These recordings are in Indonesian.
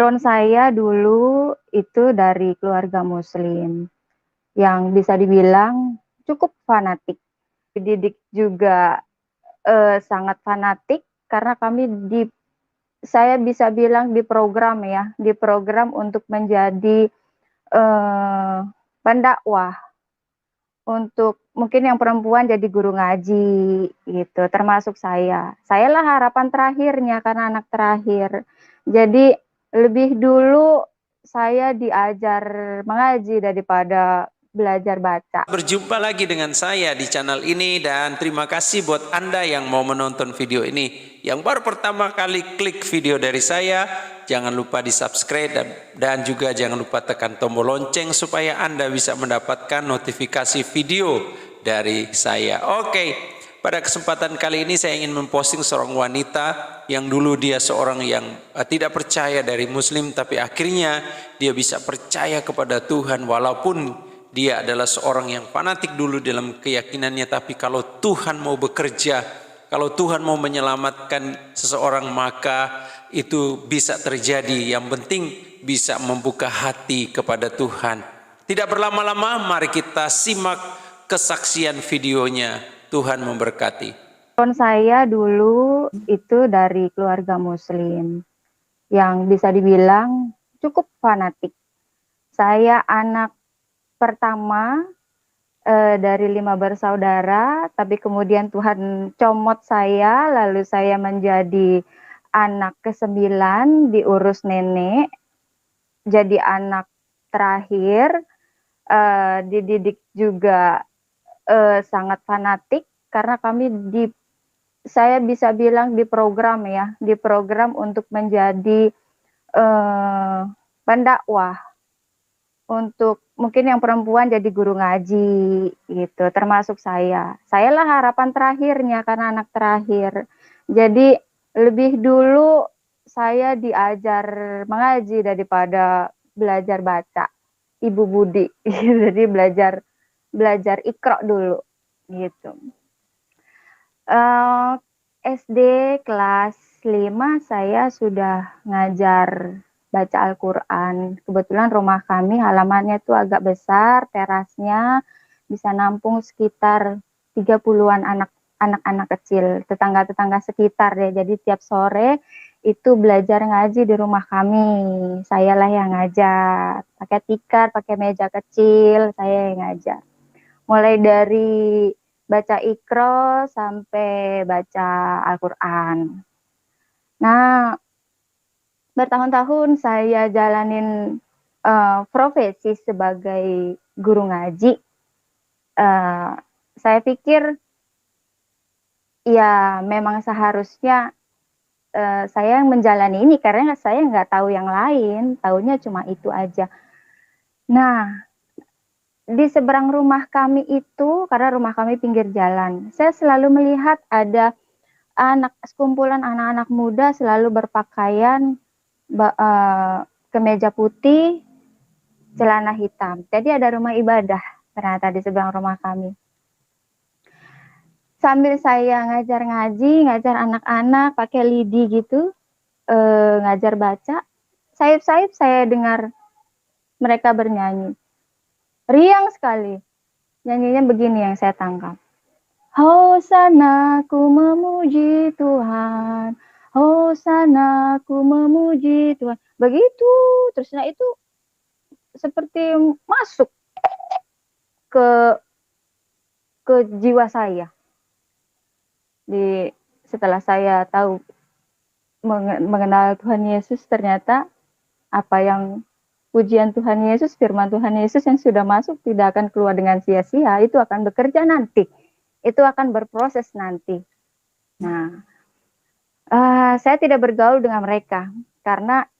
Background saya dulu itu dari keluarga muslim, yang bisa dibilang cukup fanatik. Dididik juga, sangat fanatik karena saya bisa bilang diprogram ya, diprogram untuk menjadi, pendakwah, untuk mungkin yang perempuan jadi guru ngaji gitu, termasuk saya. Sayalah harapan terakhirnya karena anak terakhir. Jadi lebih dulu saya diajar mengaji daripada belajar baca. Berjumpa lagi dengan saya di channel ini dan terima kasih buat Anda yang mau menonton video ini. Yang baru pertama kali klik video dari saya, jangan lupa di subscribe dan juga jangan lupa tekan tombol lonceng supaya Anda bisa mendapatkan notifikasi video dari saya. Oke, pada kesempatan kali ini saya ingin memposting seorang wanita yang dulu dia seorang yang tidak percaya dari muslim, tapi akhirnya dia bisa percaya kepada Tuhan walaupun dia adalah seorang yang fanatik dulu dalam keyakinannya, tapi kalau Tuhan mau bekerja, kalau Tuhan mau menyelamatkan seseorang, maka itu bisa terjadi. Yang penting bisa membuka hati kepada Tuhan. Tidak berlama-lama, mari kita simak kesaksian videonya. Tuhan memberkati. Saya dulu itu dari keluarga muslim, yang bisa dibilang cukup fanatik. Saya anak pertama dari 5 bersaudara, tapi kemudian Tuhan comot saya, lalu saya menjadi anak ke-9, diurus nenek, jadi anak terakhir, dididik juga sangat fanatik karena saya bisa bilang diprogram ya, diprogram untuk menjadi pendakwah, untuk mungkin yang perempuan jadi guru ngaji gitu, termasuk saya. Sayalah harapan terakhirnya karena anak terakhir. Jadi lebih dulu saya diajar mengaji daripada belajar baca. Ibu Budi. Jadi belajar Iqra dulu gitu. SD kelas 5 saya sudah ngajar baca Al-Quran. Kebetulan rumah kami halamannya tuh agak besar, terasnya bisa nampung sekitar 30-an anak-anak kecil, tetangga-tetangga sekitar ya. Jadi tiap sore itu belajar ngaji di rumah kami. Sayalah yang ngajar, pakai tikar, pakai meja kecil, saya yang ngajar. Mulai dari baca Iqra sampai baca Al-Quran. Nah, bertahun-tahun saya jalanin profesi sebagai guru ngaji. Saya pikir ya memang seharusnya saya yang menjalani ini karena saya nggak tahu yang lain, tahunya cuma itu aja. Nah, di seberang rumah kami itu, karena rumah kami pinggir jalan, saya selalu melihat ada sekumpulan anak-anak muda selalu berpakaian kemeja putih, celana hitam. Jadi ada rumah ibadah ternyata di seberang rumah kami. Sambil saya ngajar ngaji, ngajar anak-anak pakai lidi gitu, ngajar baca, sayup-sayup saya dengar mereka bernyanyi. Riang sekali. Nyanyinya begini yang saya tangkap. Hosana ku memuji Tuhan, Hosana ku memuji Tuhan. Begitu, terusnya itu seperti masuk ke jiwa saya. Setelah saya tahu mengenal Tuhan Yesus, ternyata apa yang pujian Tuhan Yesus, firman Tuhan Yesus yang sudah masuk tidak akan keluar dengan sia-sia, itu akan bekerja nanti. Itu akan berproses nanti. Nah, saya tidak bergaul dengan mereka karena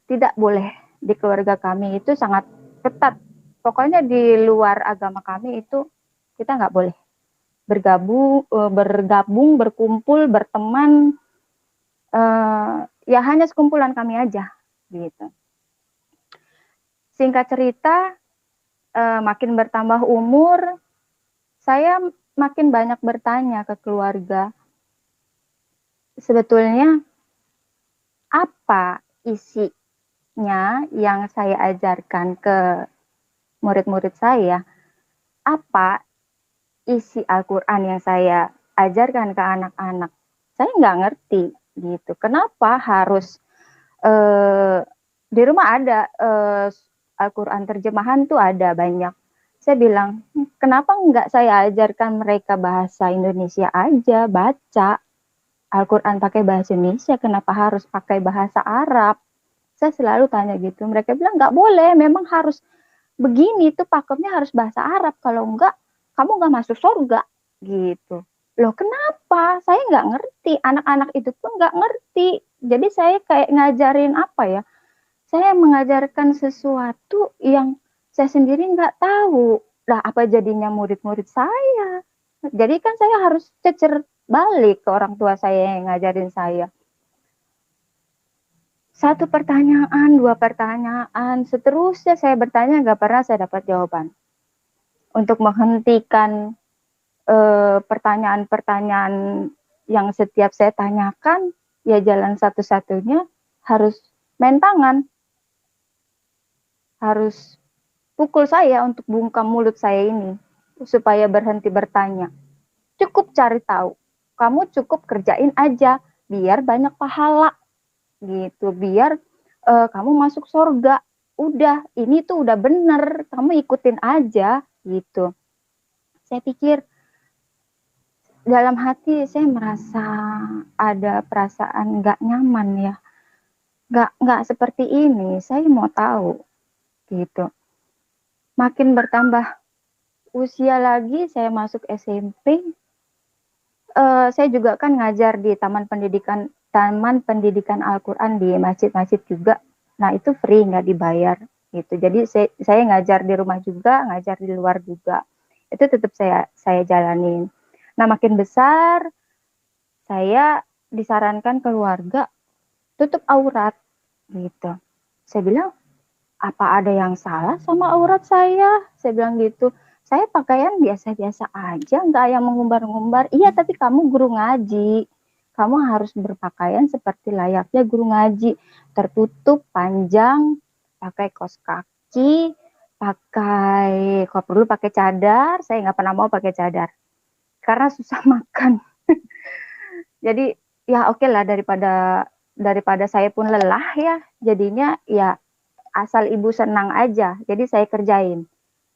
tidak boleh, di keluarga kami itu sangat ketat. Pokoknya di luar agama kami itu kita nggak boleh bergabung, berkumpul, berteman. Ya hanya sekumpulan kami aja, gitu. Singkat cerita, makin bertambah umur, saya makin banyak bertanya ke keluarga, sebetulnya apa isinya yang saya ajarkan ke murid-murid saya, apa isi Al-Quran yang saya ajarkan ke anak-anak, saya nggak ngerti gitu. Kenapa harus di rumah ada Al-Quran terjemahan tuh ada banyak. Saya bilang, kenapa nggak saya ajarkan mereka bahasa Indonesia aja, baca Al-Quran pakai bahasa Indonesia, kenapa harus pakai bahasa Arab? Saya selalu tanya gitu. Mereka bilang, nggak boleh, memang harus begini, tuh pakemnya harus bahasa Arab. Kalau enggak, kamu nggak masuk surga. Gitu. Loh kenapa? Saya nggak ngerti. Anak-anak itu pun nggak ngerti. Jadi saya kayak ngajarin apa ya? Saya mengajarkan sesuatu yang saya sendiri nggak tahu. Lah apa jadinya murid-murid saya? Jadi kan saya harus cecer balik ke orang tua saya yang ngajarin saya. Satu pertanyaan, dua pertanyaan, seterusnya saya bertanya nggak pernah saya dapat jawaban. Untuk menghentikan pertanyaan-pertanyaan yang setiap saya tanyakan, ya jalan satu-satunya harus main tangan. Harus pukul saya untuk bungkam mulut saya ini, supaya berhenti bertanya. Cukup cari tahu. Kamu cukup kerjain aja, biar banyak pahala. Gitu, biar kamu masuk surga. Udah, ini tuh udah bener, kamu ikutin aja, gitu. Saya pikir, dalam hati saya merasa ada perasaan gak nyaman ya. Gak seperti ini, saya mau tahu, gitu. Makin bertambah usia lagi, saya masuk SMP, saya juga kan ngajar di Taman Pendidikan Al-Quran di masjid-masjid juga. Nah itu free, nggak dibayar gitu. Jadi saya ngajar di rumah juga, ngajar di luar juga. Itu tetap saya jalanin. Nah makin besar, saya disarankan keluarga tutup aurat gitu. Saya bilang, apa ada yang salah sama aurat saya? Saya bilang gitu. Saya pakaian biasa-biasa aja, nggak yang mengumbar-ngumbar. Iya, tapi kamu guru ngaji. Kamu harus berpakaian seperti layaknya guru ngaji. Tertutup, panjang, pakai kaos kaki, kalau perlu pakai cadar. Saya nggak pernah mau pakai cadar. Karena susah makan. Jadi, ya oke lah, daripada saya pun lelah ya. Jadinya ya asal ibu senang aja, jadi saya kerjain.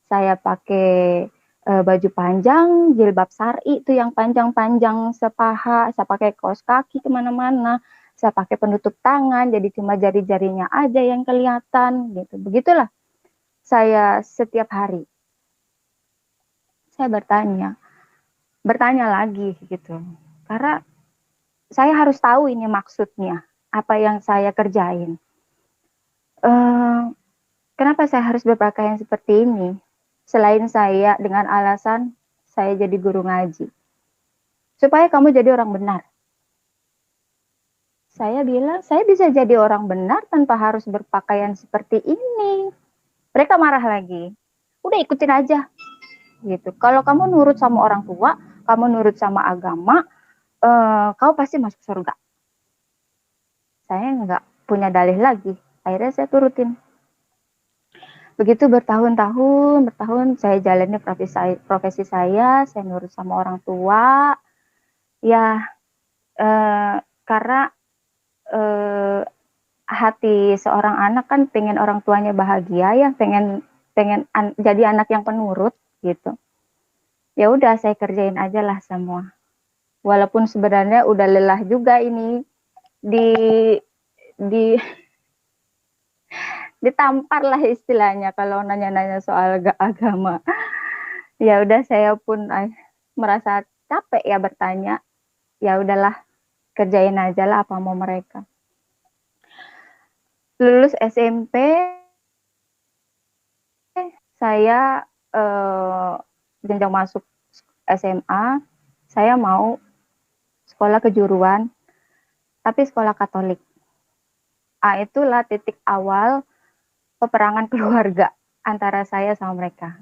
Saya pakai baju panjang, jilbab syar'i itu yang panjang-panjang sepaha, saya pakai kaos kaki kemana-mana, saya pakai penutup tangan, jadi cuma jari-jarinya aja yang kelihatan, gitu. Begitulah saya setiap hari. Saya bertanya lagi gitu, karena saya harus tahu ini maksudnya, apa yang saya kerjain. Kenapa saya harus berpakaian seperti ini? Selain saya dengan alasan saya jadi guru ngaji. Supaya kamu jadi orang benar. Saya bilang, saya bisa jadi orang benar tanpa harus berpakaian seperti ini. Mereka marah lagi. Udah ikutin aja. Gitu. Kalau kamu nurut sama orang tua, kamu nurut sama agama, kau pasti masuk surga. Saya nggak punya dalih lagi. Akhirnya saya turutin. Begitu bertahun saya jalani profesi saya nurut sama orang tua. Ya, karena hati seorang anak kan pengen orang tuanya bahagia ya, pengen jadi anak yang penurut gitu. Ya udah saya kerjain aja lah semua. Walaupun sebenarnya udah lelah juga ini di ditampar lah istilahnya kalau nanya-nanya soal agama. Ya udah saya pun merasa capek ya bertanya. Ya udahlah, kerjain aja lah apa mau mereka. Lulus SMP, saya jenjang masuk SMA, saya mau sekolah kejuruan, tapi sekolah Katolik. Itulah titik awal peperangan keluarga antara saya sama mereka.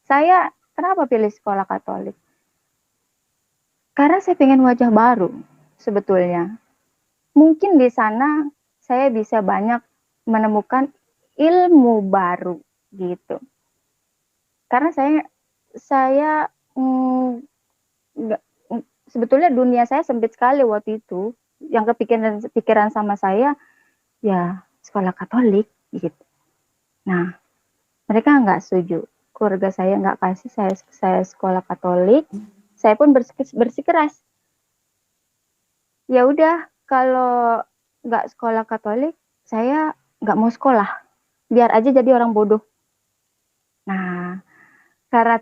Saya kenapa pilih sekolah Katolik? Karena saya pengen wajah baru sebetulnya. Mungkin di sana saya bisa banyak menemukan ilmu baru gitu. Karena saya sebetulnya dunia saya sempit sekali waktu itu. Yang pikiran sama saya ya sekolah Katolik gitu. Nah, mereka nggak setuju. Keluarga saya nggak kasih saya sekolah Katolik. Saya pun bersikeras. Ya udah, kalau nggak sekolah Katolik, saya nggak mau sekolah. Biar aja jadi orang bodoh. Nah, karena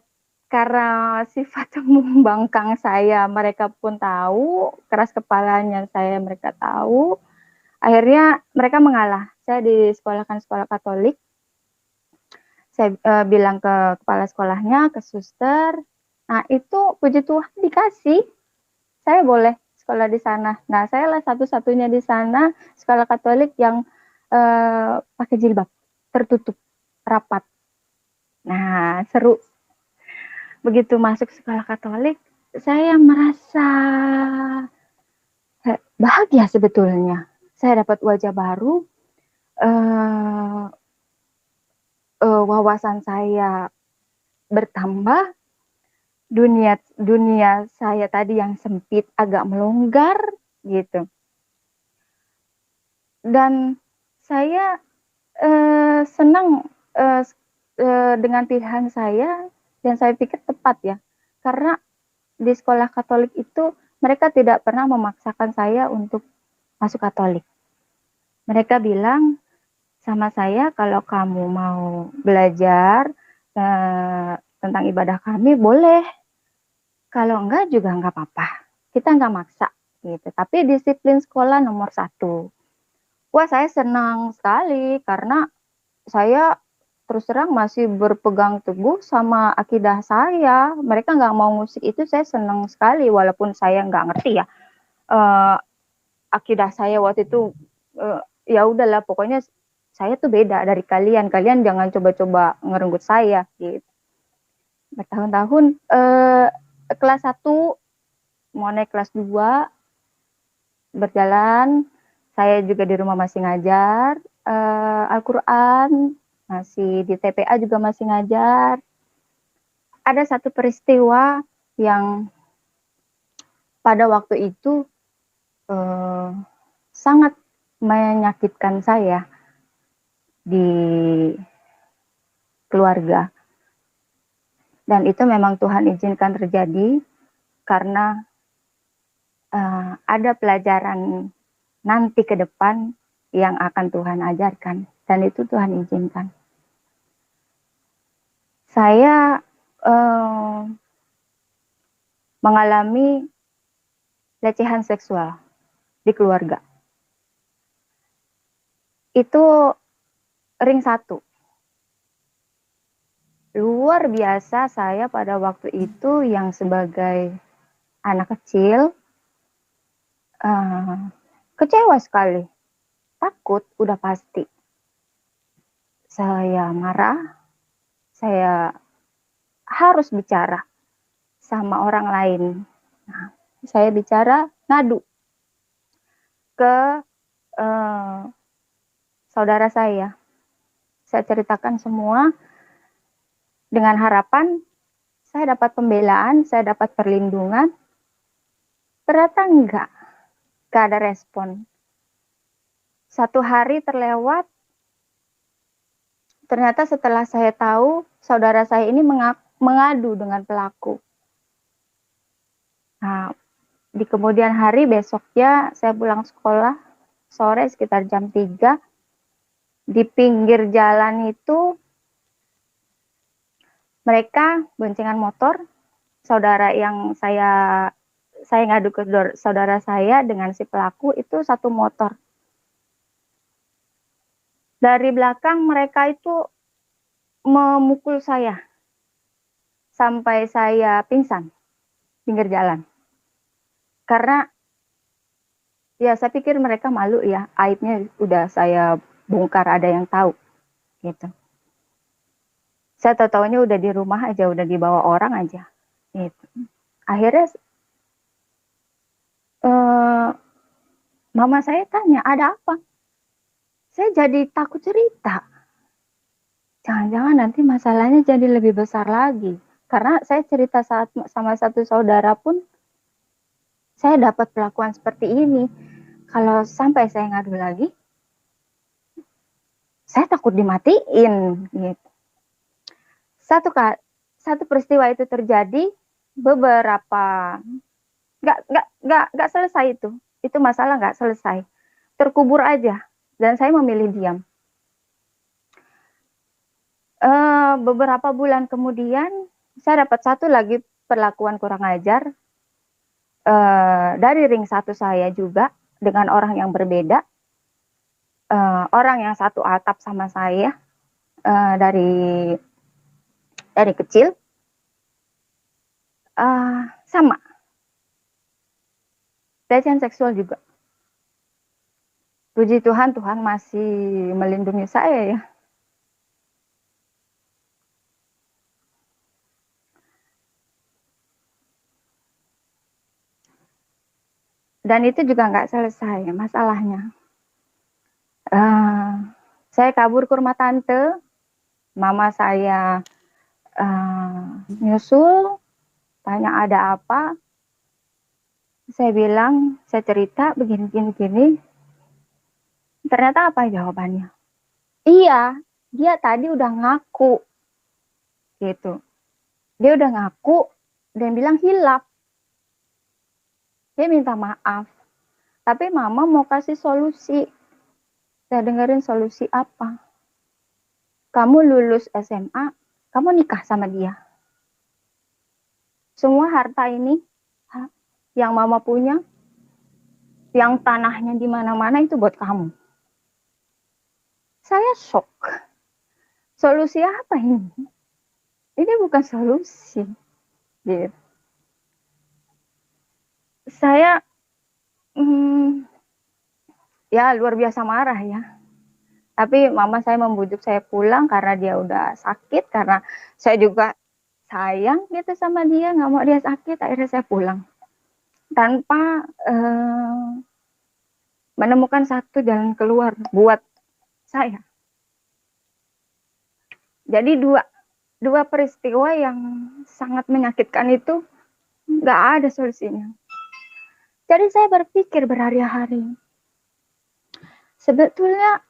karena sifat membangkang saya, mereka pun tahu, keras kepalanya saya, mereka tahu. Akhirnya mereka mengalah. Saya disekolahkan sekolah Katolik. Saya bilang ke kepala sekolahnya, ke suster. Nah, itu puji Tuhan dikasih. Saya boleh sekolah di sana. Nah, saya lah satu-satunya di sana sekolah Katolik yang pakai jilbab, tertutup, rapat. Nah, seru. Begitu masuk sekolah Katolik, saya merasa bahagia sebetulnya. Saya dapat wajah baru, wawasan saya bertambah, dunia dunia saya tadi yang sempit agak melonggar gitu. Dan saya senang dengan pilihan saya, dan saya pikir tepat ya, karena di sekolah Katolik itu mereka tidak pernah memaksakan saya untuk masuk Katolik. Mereka bilang sama saya, kalau kamu mau belajar tentang ibadah kami boleh, kalau enggak juga enggak apa-apa, kita enggak maksa gitu. Tapi disiplin sekolah nomor 1. Wah, saya senang sekali karena saya terus terang masih berpegang teguh sama akidah saya. Mereka nggak mau musik itu saya senang sekali, walaupun saya nggak ngerti ya. Akidah saya waktu itu ya udahlah, pokoknya saya tuh beda dari kalian. Kalian jangan coba-coba ngerenggut saya gitu. Bertahun-tahun kelas 1 mau naik kelas 2 berjalan, saya juga di rumah masih ngajar Al-Quran, masih di TPA juga masih ngajar. Ada satu peristiwa yang pada waktu itu sangat menyakitkan saya di keluarga. Dan itu memang Tuhan izinkan terjadi karena ada pelajaran nanti ke depan yang akan Tuhan ajarkan. Dan itu Tuhan izinkan. Saya mengalami pelecehan seksual di keluarga. Itu ring 1. Luar biasa saya pada waktu itu yang sebagai anak kecil kecewa sekali. Takut udah pasti. Saya marah, saya harus bicara sama orang lain. Nah, saya bicara, ngadu ke saudara saya. Saya ceritakan semua dengan harapan saya dapat pembelaan, saya dapat perlindungan. Ternyata enggak ada respon. 1 hari terlewat, ternyata setelah saya tahu, saudara saya ini mengadu dengan pelaku. Nah, di kemudian hari besoknya saya pulang sekolah, sore sekitar jam 3, di pinggir jalan itu mereka boncengan motor, saudara yang saya ngadu ke saudara saya dengan si pelaku itu satu motor. Dari belakang mereka itu memukul saya sampai saya pingsan pinggir jalan. Karena ya saya pikir mereka malu ya, aibnya udah saya bongkar, ada yang tahu gitu. Saya tahu-tahunya udah di rumah aja, udah dibawa orang aja gitu. Akhirnya mama saya tanya, ada apa? saya jadi takut cerita. Jangan-jangan nanti masalahnya jadi lebih besar lagi. Karena saya cerita saat sama satu saudara pun, saya dapat perlakuan seperti ini. Kalau sampai saya ngadu lagi, saya takut dimatiin. Gitu. Satu peristiwa itu terjadi beberapa, nggak selesai itu masalah nggak selesai, terkubur aja, dan saya memilih diam. Beberapa bulan kemudian saya dapat satu lagi perlakuan kurang ajar dari ring satu saya juga, dengan orang yang berbeda, orang yang satu atap sama saya, dari kecil, sama pelecehan seksual juga. Puji Tuhan, Tuhan masih melindungi saya ya. Dan itu juga nggak selesai masalahnya. Saya kabur ke rumah tante, mama saya nyusul, tanya ada apa. Saya bilang, saya cerita begini. Ternyata apa jawabannya? Iya, dia tadi udah ngaku. Gitu. Dia udah ngaku dan bilang hilaf. Dia minta maaf. Tapi mama mau kasih solusi. Saya dengerin solusi apa? Kamu lulus SMA, kamu nikah sama dia. Semua harta ini yang mama punya, yang tanahnya di mana-mana itu buat kamu. Saya shock. Solusi apa ini? Ini bukan solusi. Gitu. Saya ya luar biasa marah ya. Tapi mama saya membujuk saya pulang karena dia udah sakit, karena saya juga sayang gitu sama dia, nggak mau dia sakit. Akhirnya saya pulang tanpa menemukan satu jalan keluar buat saya. Jadi dua peristiwa yang sangat menyakitkan itu nggak ada solusinya. Jadi saya berpikir berhari-hari, sebetulnya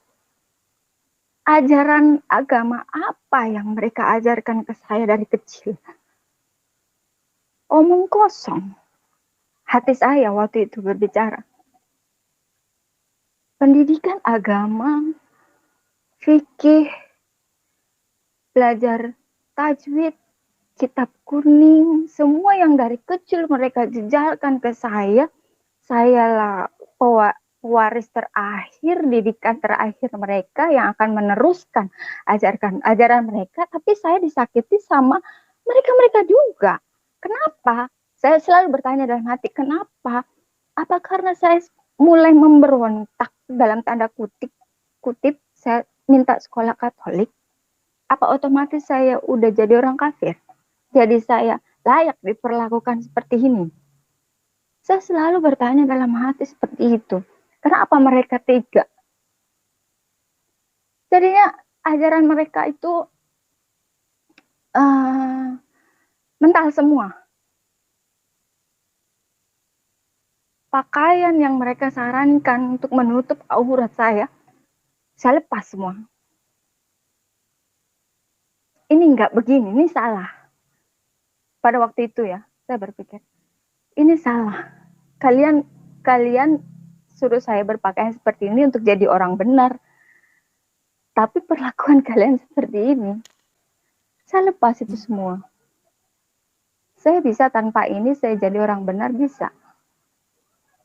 ajaran agama apa yang mereka ajarkan ke saya dari kecil? Omong kosong. Hati saya waktu itu berbicara. Pendidikan agama, fikih, belajar tajwid, kitab kuning, semua yang dari kecil mereka jejalkan ke saya. Sayalah pewaris terakhir, didikan terakhir mereka yang akan meneruskan ajaran mereka, tapi saya disakiti sama mereka juga. Kenapa? Saya selalu bertanya dalam hati, kenapa? Apa karena saya mulai memberontak dalam tanda kutip, saya minta sekolah Katolik? Apa otomatis saya udah jadi orang kafir? Jadi saya layak diperlakukan seperti ini? Saya selalu bertanya dalam hati seperti itu. Kenapa mereka tega? Jadinya ajaran mereka itu mental semua. Pakaian yang mereka sarankan untuk menutup aurat saya lepas semua. Ini enggak begini, ini salah. Pada waktu itu ya, saya berpikir, ini salah. Kalian suruh saya berpakaian seperti ini untuk jadi orang benar. Tapi perlakuan kalian seperti ini. Saya lepas itu semua. Saya bisa tanpa ini, saya jadi orang benar, bisa.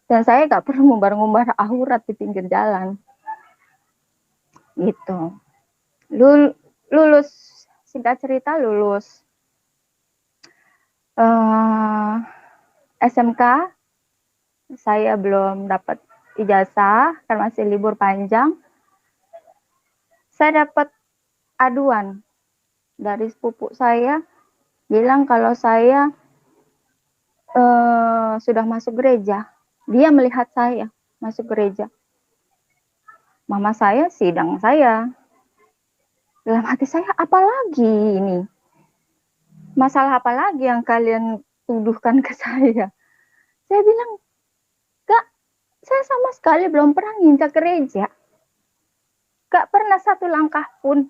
Dan saya gak perlu ngumbar-ngumbar aurat di pinggir jalan. Gitu. Lulus, singkat cerita lulus SMK, saya belum dapat ijazah karena masih libur panjang. Saya dapat aduan dari sepupu saya, bilang kalau saya sudah masuk gereja. Dia melihat saya masuk gereja. Mama saya sidang saya. Dalam hati saya, apalagi ini? Masalah apa lagi yang kalian tuduhkan ke saya? Saya bilang, Kak, saya sama sekali belum pernah nginjak gereja. Gak pernah satu langkah pun.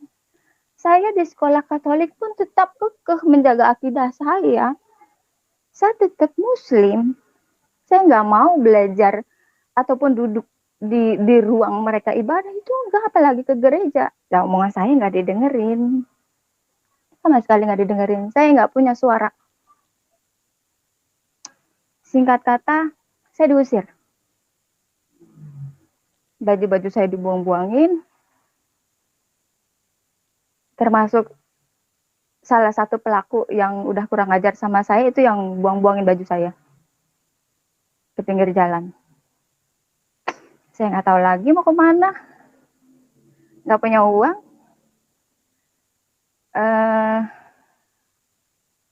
Saya di sekolah Katolik pun tetap kekeh menjaga akidah saya. Saya tetap Muslim. Saya nggak mau belajar ataupun duduk di ruang mereka ibadah itu enggak, apalagi ke gereja. Nah, omongan saya nggak didengerin. Sama sekali nggak didengerin. Saya nggak punya suara. Singkat kata, saya diusir. Baju-baju saya dibuang-buangin. Termasuk salah satu pelaku yang udah kurang ajar sama saya itu yang buang-buangin baju saya ke pinggir jalan. Saya nggak tahu lagi mau kemana. Nggak punya uang.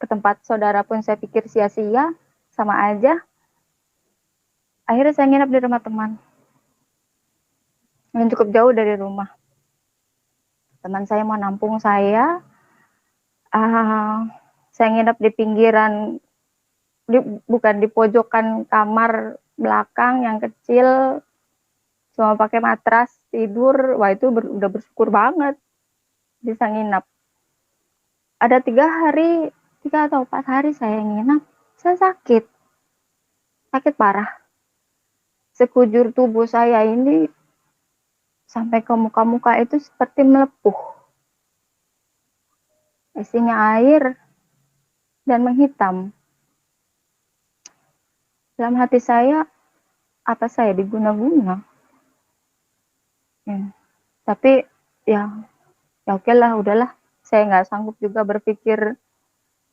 Ke tempat saudara pun saya pikir sia-sia, sama aja. Akhirnya saya nginep di rumah teman yang cukup jauh dari rumah. Teman saya mau nampung saya. Saya nginep di pinggiran, bukan di pojokan kamar belakang yang kecil, cuma pakai matras tidur. Wah, itu udah bersyukur banget bisa nginep. Ada 3 atau 4 hari saya nginep, saya sakit parah. Sekujur tubuh saya ini sampai ke muka-muka itu seperti melepuh. Isinya air dan menghitam. Dalam hati saya, apa saya diguna-guna? Tapi ya oke lah, udahlah. Saya nggak sanggup juga berpikir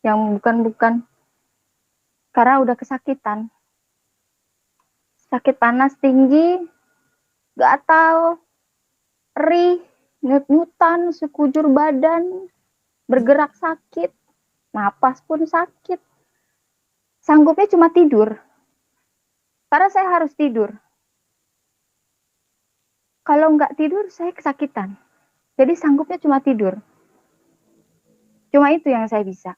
yang bukan-bukan. Karena udah kesakitan. Sakit panas tinggi, gatal, perih, nyut-nyutan, sekujur badan, bergerak sakit, napas pun sakit. Sanggupnya cuma tidur. Karena saya harus tidur. Kalau nggak tidur, saya kesakitan. Jadi sanggupnya cuma tidur. Cuma itu yang saya bisa.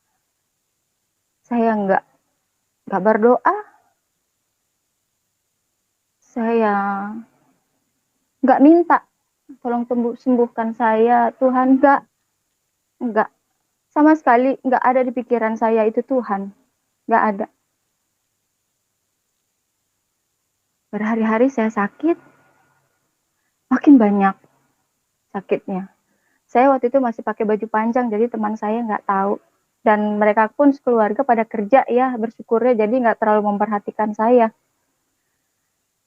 Saya nggak berdoa. Saya nggak minta tolong sembuhkan saya, Tuhan. Nggak. Sama sekali nggak ada di pikiran saya itu Tuhan. Nggak ada. Berhari-hari saya sakit. Makin banyak sakitnya. Saya waktu itu masih pakai baju panjang, jadi teman saya nggak tahu. Dan mereka pun sekeluarga pada kerja ya, bersyukurnya, jadi nggak terlalu memperhatikan saya.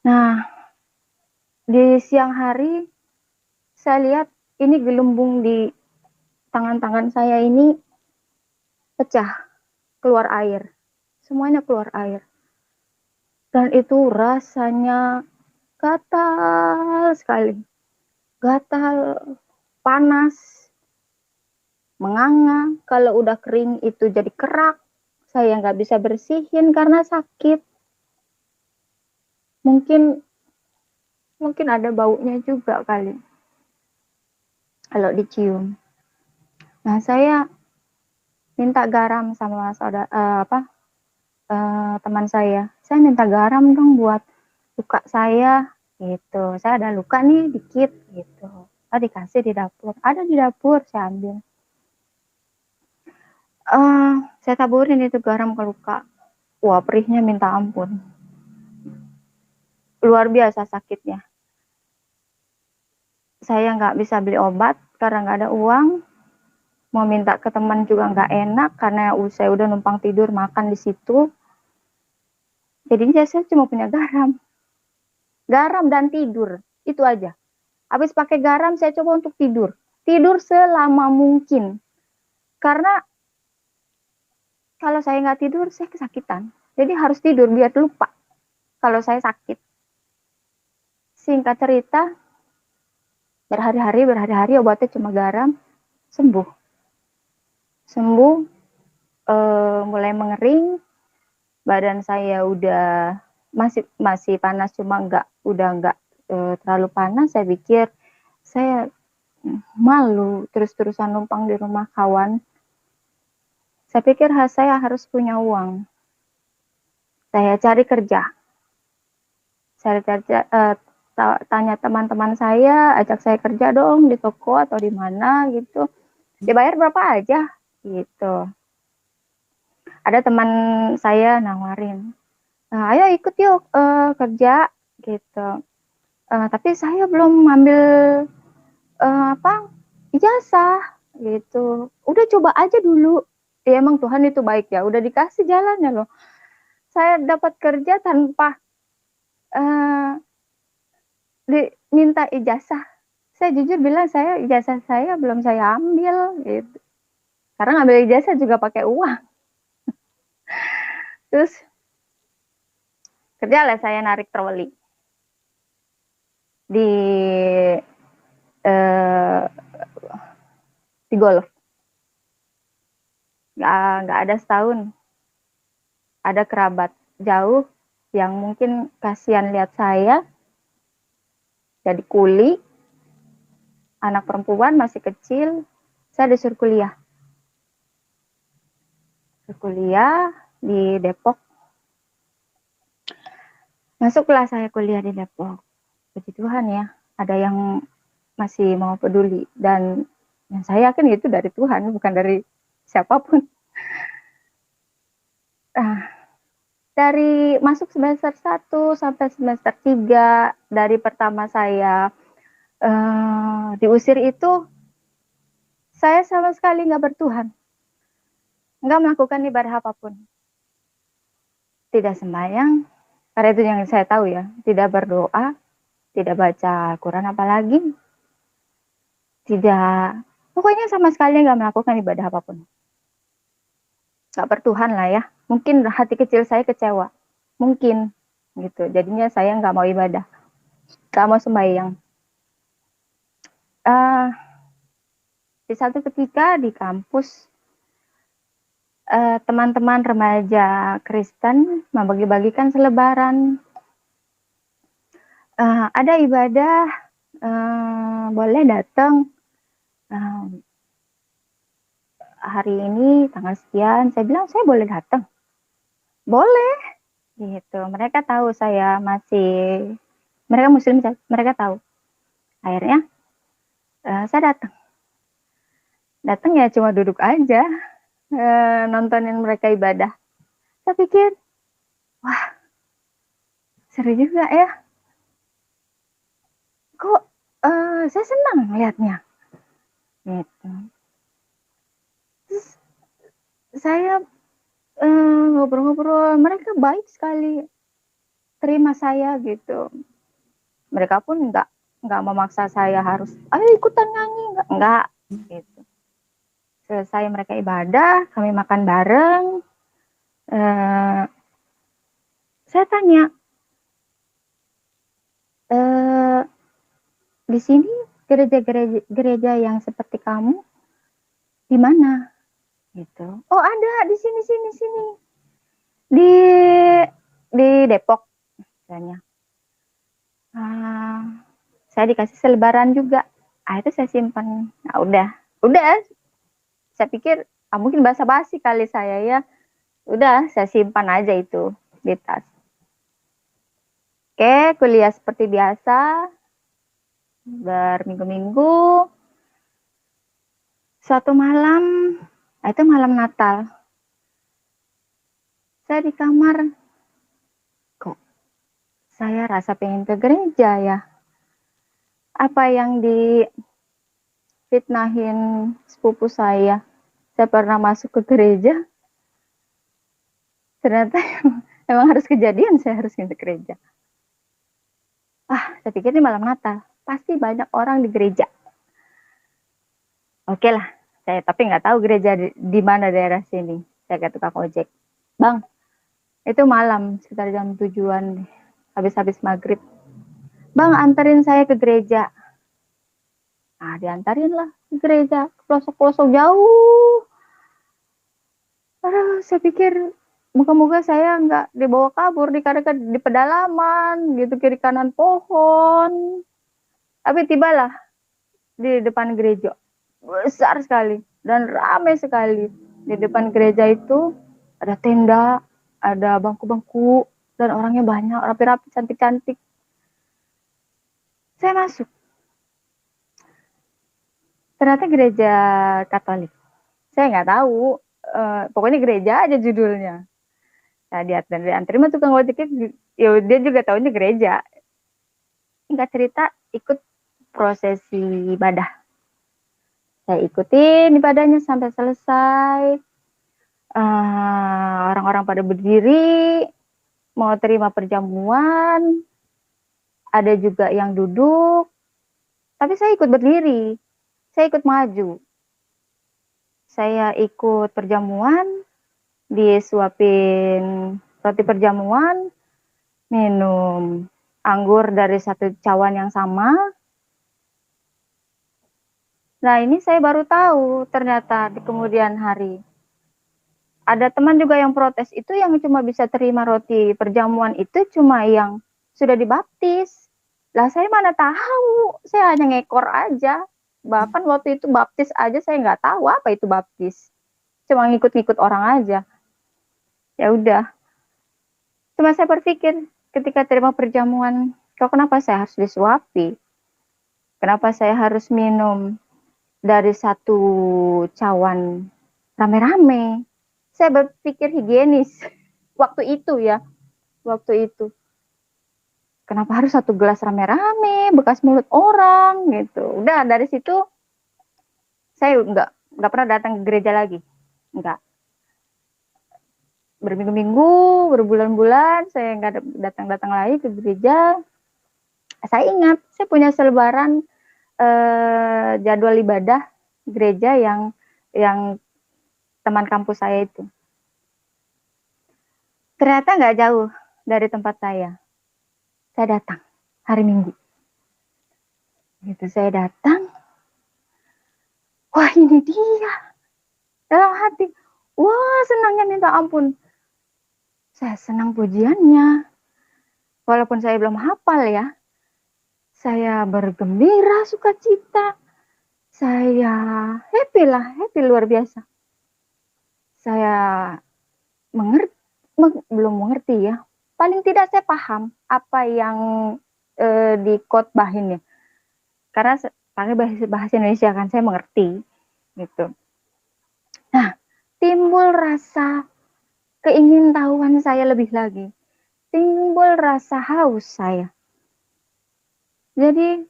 Nah, di siang hari, saya lihat ini gelembung di tangan-tangan saya ini pecah, keluar air. Semuanya keluar air. Dan itu rasanya gatal sekali. Gatal, panas, menganga. Kalau udah kering itu jadi kerak. Saya nggak bisa bersihin karena sakit. Mungkin ada baunya juga kali kalau dicium. Nah, saya minta garam sama teman saya. Saya minta garam dong buat luka saya gitu. Saya ada luka nih dikit gitu. Dikasih di dapur. Ada di dapur, saya ambil. Saya taburin itu garam ke luka. Wah, perihnya minta ampun. Luar biasa sakitnya. Saya nggak bisa beli obat karena nggak ada uang. Mau minta ke teman juga nggak enak karena saya udah numpang tidur makan di situ. Jadinya saya cuma punya garam. Garam dan tidur. Itu aja. Habis pakai garam saya coba untuk tidur. Tidur selama mungkin. Karena kalau saya nggak tidur, saya kesakitan. Jadi harus tidur biar lupa kalau saya sakit. Singkat cerita, berhari-hari obatnya cuma garam, sembuh. Mulai mengering, badan saya udah masih panas, cuma udah nggak terlalu panas. Saya pikir saya malu terus-terusan numpang di rumah kawan. Saya pikir saya harus punya uang. Saya cari kerja. Saya tanya teman-teman saya, ajak saya kerja dong di toko atau di mana gitu. Dibayar berapa aja gitu. Ada teman saya nawarin, nah, ayo ikut yuk kerja gitu. Tapi saya belum ambil ijazah gitu. Udah coba aja dulu. Ya, emang Tuhan itu baik ya. Udah dikasih jalannya loh. Saya dapat kerja tanpa uh, diminta ijazah. Saya jujur bilang ijazah saya belum saya ambil gitu. Karena ngambil ijazah juga pakai uang. Terus kerja lah saya narik troli di uh, di golf. Nggak ada setahun. Ada kerabat jauh yang mungkin kasihan lihat saya jadi kuli, anak perempuan masih kecil, saya disuruh kuliah. Kuliah di Depok. Masuklah saya kuliah di Depok. Puji Tuhan ya, ada yang masih mau peduli. Dan saya yakin itu dari Tuhan, bukan dari siapapun. Dari masuk semester 1 sampai semester 3, dari pertama saya diusir itu, saya sama sekali nggak bertuhan. Nggak melakukan ibadah apapun. Tidak sembahyang, karena itu yang saya tahu ya. Tidak berdoa, tidak baca Al-Quran apalagi. Tidak, pokoknya sama sekali nggak melakukan ibadah apapun. Nggak bertuhan lah ya. Mungkin hati kecil saya kecewa. Mungkin gitu. Jadinya saya nggak mau ibadah. Nggak mau sembahyang. Di satu ketika di kampus, teman-teman remaja Kristen membagi-bagikan selebaran. Ada ibadah, boleh datang hari ini tanggal sekian. Saya bilang saya boleh datang, boleh gitu. Mereka tahu saya mereka Muslim, mereka tahu. Akhirnya saya datang ya cuma duduk aja, nontonin mereka ibadah. Saya pikir, wah, seru juga ya. Kok saya senang melihatnya. Gitu. Terus saya ngobrol-ngobrol, mereka baik sekali terima saya gitu. Mereka pun nggak memaksa saya harus, ayo ikutan nyanyi, nggak gitu. Selesai mereka ibadah, kami makan bareng. Saya tanya, di sini gereja yang seperti kamu di mana? Gitu. Oh ada di sini di Depok, misalnya. Saya dikasih selebaran juga. Itu saya simpan. Nah, udah. Saya pikir mungkin basa-basi kali saya ya. Udah, saya simpan aja itu di tas. Oke, kuliah seperti biasa. Berminggu-minggu. Suatu malam, itu malam Natal. Saya di kamar, kok saya rasa pengen ke gereja ya. Apa yang difitnahin sepupu saya pernah masuk ke gereja, ternyata emang harus kejadian, saya harus ke gereja. Saya pikir ini malam Natal, pasti banyak orang di gereja. Oke lah, saya tapi nggak tahu gereja di mana daerah sini. Saya ke tukang ojek, bang, itu malam sekitar jam 7-an, habis maghrib. Bang, anterin saya ke gereja. Diantarin lah ke gereja, ke pelosok-pelosok jauh. Saya pikir moga-moga saya nggak dibawa kabur di pedalaman gitu, kiri kanan pohon. Tapi tibalah di depan gereja. Besar sekali dan ramai sekali. Di depan gereja itu ada tenda, ada bangku-bangku, dan orangnya banyak, rapi-rapi, cantik-cantik. Saya masuk. Ternyata gereja Katolik. Saya nggak tahu. Pokoknya gereja aja judulnya. Nah, dari antri mah tukang ojeknya, ya dia juga tahunya gereja. Nggak cerita, ikut prosesi ibadah. Saya ikutin ibadahnya sampai selesai. Orang-orang pada berdiri, mau terima perjamuan. Ada juga yang duduk. Tapi saya ikut berdiri. Saya ikut maju. Saya ikut perjamuan, disuapin roti perjamuan, minum anggur dari satu cawan yang sama. Nah, ini saya baru tahu ternyata di kemudian hari. Ada teman juga yang protes, itu yang cuma bisa terima roti perjamuan itu cuma yang sudah dibaptis. Lah saya mana tahu, saya hanya ngekor aja. Bahkan waktu itu baptis aja saya nggak tahu apa itu baptis. Cuma ngikut-ngikut orang aja. Ya udah. Cuma saya berpikir ketika terima perjamuan, kok kenapa saya harus disuapi? Kenapa saya harus minum dari satu cawan rame-rame? Saya berpikir higienis waktu itu ya, waktu itu. Kenapa harus satu gelas rame-rame, bekas mulut orang gitu. Udah dari situ saya nggak pernah datang ke gereja lagi, nggak. Berminggu-minggu, berbulan-bulan saya nggak datang-datang lagi ke gereja. Saya ingat, saya punya selebaran jadwal ibadah gereja yang teman kampus saya itu. Ternyata nggak jauh dari tempat saya. Saya datang hari Minggu. Gitu saya datang. Wah, ini dia. Dalam hati, wah senangnya minta ampun. Saya senang pujiannya. Walaupun saya belum hafal ya. Saya bergembira, sukacita. Saya happy luar biasa. Saya belum mengerti ya. Paling tidak saya paham apa yang dikotbahin ya. Karena pakai bahasa Indonesia kan saya mengerti gitu. Nah, timbul rasa keingintahuan saya lebih lagi. Timbul rasa haus saya. Jadi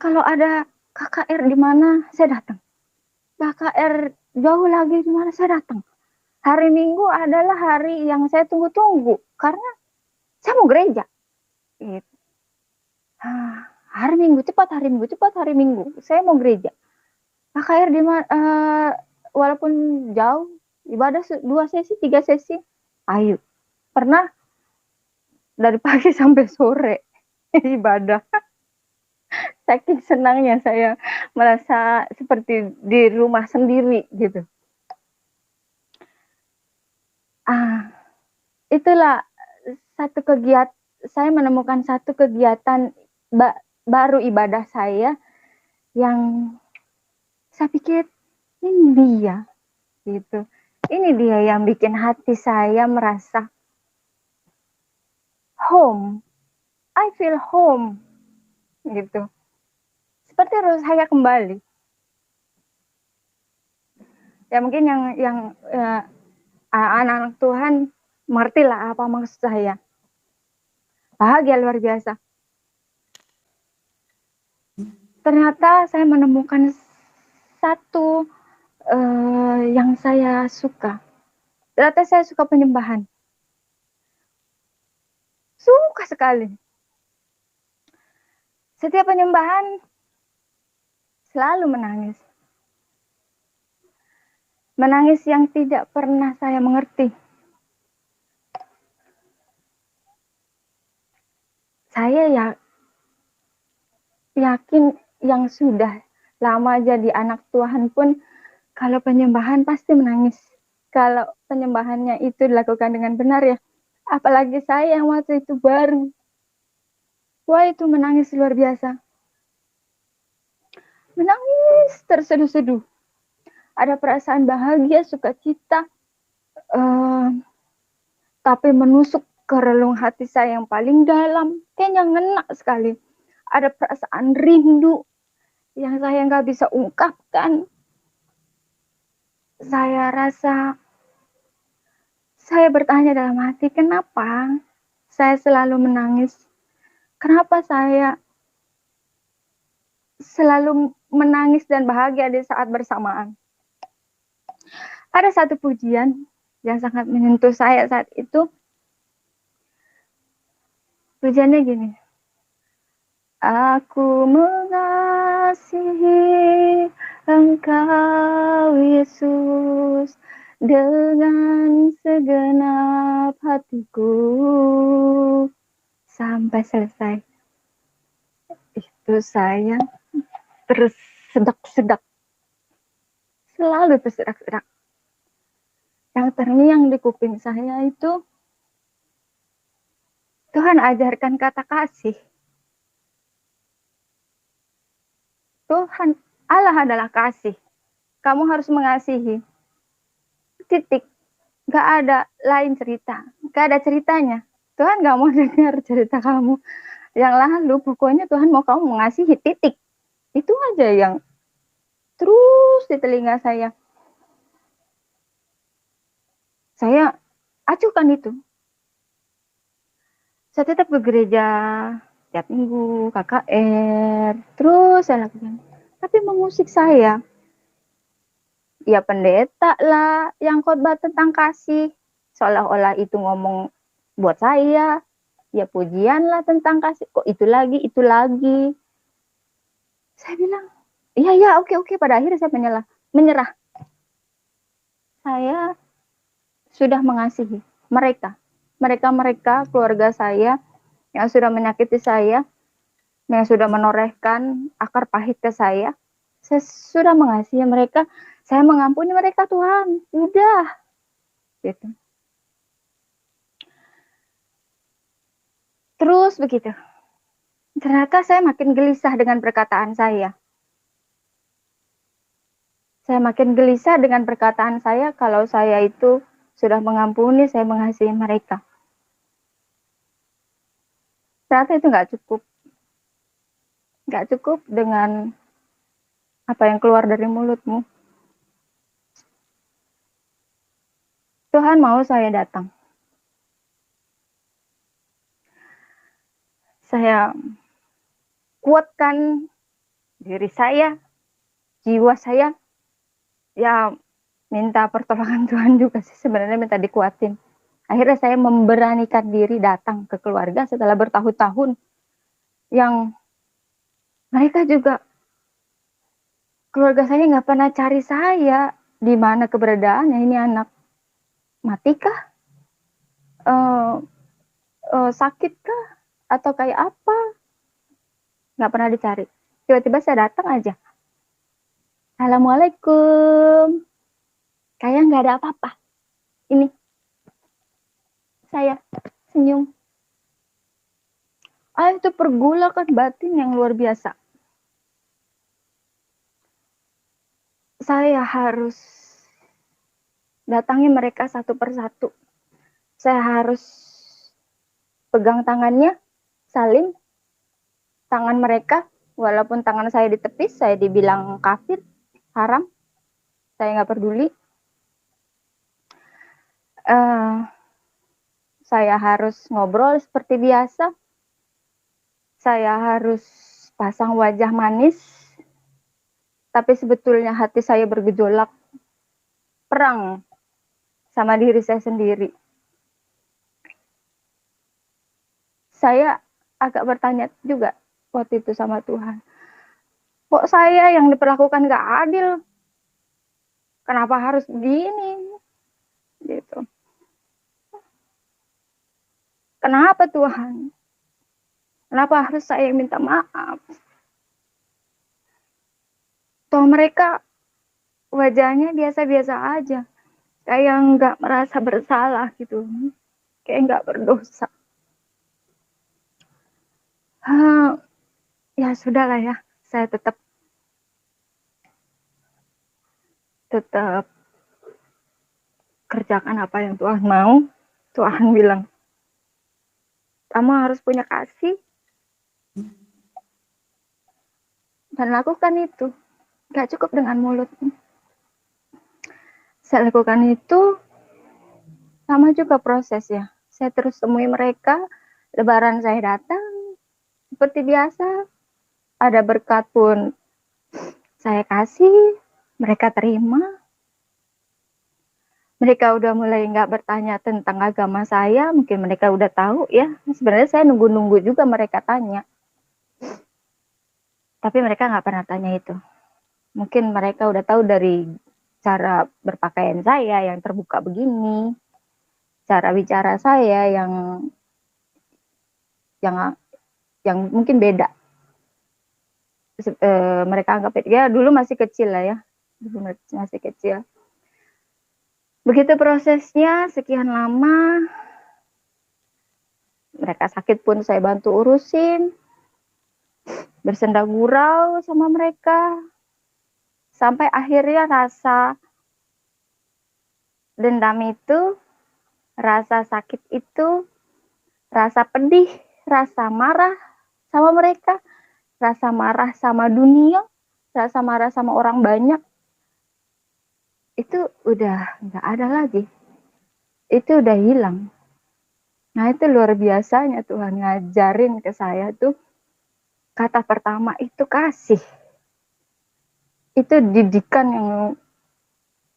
kalau ada KKR di mana saya datang. KKR jauh lagi di mana saya datang. Hari Minggu adalah hari yang saya tunggu-tunggu karena saya mau gereja. Gitu. Hari Minggu cepat, hari Minggu. Saya mau gereja. KKR di mana? Walaupun jauh, ibadah 2 sesi, 3 sesi, ayo. Pernah dari pagi sampai sore ibadah. Saking senangnya saya merasa seperti di rumah sendiri gitu. Itulah satu kegiatan, saya menemukan satu kegiatan baru ibadah saya yang saya pikir ini dia gitu. Ini dia yang bikin hati saya merasa home. I feel home gitu. Seperti harus saya kembali. Ya mungkin yang anak-anak Tuhan mengertilah apa maksud saya. Bahagia luar biasa. Ternyata saya menemukan satu yang saya suka. Ternyata saya suka penyembahan. Suka sekali. Setiap penyembahan selalu menangis. Menangis yang tidak pernah saya mengerti. Saya yakin yang sudah lama jadi anak Tuhan pun kalau penyembahan pasti menangis. Kalau penyembahannya itu dilakukan dengan benar ya. Apalagi saya yang waktu itu baru. Wah itu menangis luar biasa. menangis terseduh-seduh. Ada perasaan bahagia, sukacita, tapi menusuk ke relung hati saya yang paling dalam. Kayaknya ngena sekali. Ada perasaan rindu yang saya nggak bisa ungkapkan. Saya rasa, saya bertanya dalam hati, kenapa saya selalu menangis? Kenapa saya selalu menangis dan bahagia di saat bersamaan? Ada satu pujian yang sangat menyentuh saya saat itu. Pujiannya gini. Aku mengasihi Engkau Yesus dengan segenap hatiku sampai selesai. Itu saya tersedak-sedak, selalu tersedak-sedak. Yang terngiang di kuping saya itu, Tuhan ajarkan kata kasih. Tuhan, Allah adalah kasih. Kamu harus mengasihi. Titik. Gak ada lain cerita. Gak ada ceritanya. Tuhan gak mau dengar cerita kamu yang lalu. Pokoknya Tuhan mau kamu mengasihi. Titik. Itu aja yang terus di telinga saya. Saya acuhkan itu. Saya tetap ke gereja tiap minggu, KKR. Terus saya lakukan. Tapi mengusik saya. Ya pendeta lah yang khotbah tentang kasih. Seolah-olah itu ngomong buat saya. Ya pujian lah tentang kasih. Kok itu lagi, itu lagi. Saya bilang, iya, oke. Pada akhirnya saya menyerah. Saya sudah mengasihi mereka. Mereka, keluarga saya yang sudah menyakiti saya, yang sudah menorehkan akar pahit ke saya sudah mengasihi mereka. Saya mengampuni mereka, Tuhan. Udah. Gitu. Terus begitu. Ternyata saya makin gelisah dengan perkataan saya. Saya makin gelisah dengan perkataan saya kalau saya itu sudah mengampuni, saya mengasihi mereka. Ternyata itu nggak cukup. Nggak cukup dengan apa yang keluar dari mulutmu. Tuhan mau saya datang. Saya kuatkan diri saya, jiwa saya. Ya minta pertolongan Tuhan juga sih, sebenarnya minta dikuatin. Akhirnya saya memberanikan diri datang ke keluarga setelah bertahun-tahun yang mereka juga, keluarga saya nggak pernah cari saya, di mana keberadaannya ini anak, matikah, sakitkah, atau kayak apa, nggak pernah dicari. Tiba-tiba saya datang aja, Assalamualaikum, kayak nggak ada apa-apa. Ini saya senyum. Itu pergulakan batin yang luar biasa. Saya harus datangi mereka satu persatu. Saya harus pegang tangannya, salim tangan mereka, walaupun tangan saya ditepis, saya dibilang kafir, haram, saya nggak peduli. Saya harus ngobrol seperti biasa. Saya harus pasang wajah manis, tapi sebetulnya hati saya bergejolak, perang sama diri saya sendiri. Saya agak bertanya juga waktu itu sama Tuhan, kok saya yang diperlakukan gak adil? Kenapa harus begini? Gitu. Kenapa Tuhan? Kenapa harus saya minta maaf? Toh mereka wajahnya biasa-biasa aja, kayak nggak merasa bersalah gitu, kayak nggak berdosa. Ya sudahlah ya, saya tetap tetap kerjakan apa yang Tuhan mau. Tuhan bilang, kamu harus punya kasih dan lakukan itu. Gak cukup dengan mulut. Saya lakukan itu, sama juga prosesnya. Saya terus temui mereka, lebaran saya datang, seperti biasa. Ada berkat pun saya kasih, mereka terima. Mereka udah mulai nggak bertanya tentang agama saya, mungkin mereka udah tahu ya. Sebenarnya saya nunggu-nunggu juga mereka tanya. Tapi mereka nggak pernah tanya itu. Mungkin mereka udah tahu dari cara berpakaian saya yang terbuka begini, cara bicara saya yang mungkin beda. Mereka anggap ya dulu masih kecil lah ya, dulu masih kecil. Begitu prosesnya sekian lama, mereka sakit pun saya bantu urusin, bersenda gurau sama mereka, sampai akhirnya rasa dendam itu, rasa sakit itu, rasa pedih, rasa marah sama mereka, rasa marah sama dunia, rasa marah sama orang banyak, itu udah nggak ada lagi. Itu udah hilang. Nah itu luar biasanya Tuhan ngajarin ke saya tuh, kata pertama itu kasih. Itu didikan yang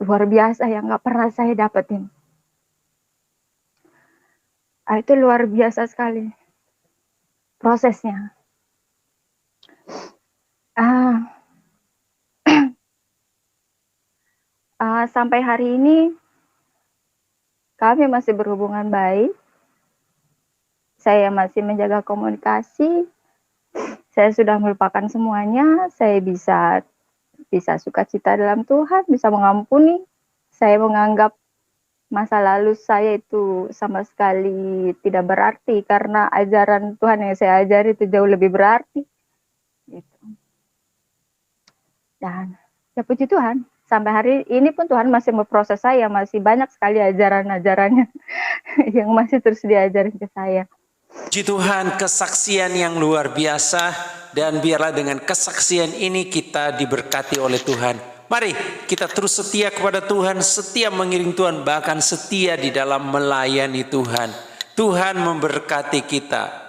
luar biasa yang nggak pernah saya dapetin. Nah, itu luar biasa sekali prosesnya. Sampai hari ini kami masih berhubungan baik. Saya masih menjaga komunikasi. Saya sudah melupakan semuanya. Saya bisa sukacita dalam Tuhan, bisa mengampuni. Saya menganggap masa lalu saya itu sama sekali tidak berarti karena ajaran Tuhan yang saya ajari itu jauh lebih berarti. Gitu. Dan ya puji Tuhan, sampai hari ini pun Tuhan masih memproses saya, masih banyak sekali ajaran-ajarannya yang masih terus diajarin ke saya. Puji Tuhan, kesaksian yang luar biasa, dan biarlah dengan kesaksian ini kita diberkati oleh Tuhan. Mari kita terus setia kepada Tuhan, setia mengiring Tuhan, bahkan setia di dalam melayani Tuhan. Tuhan memberkati kita.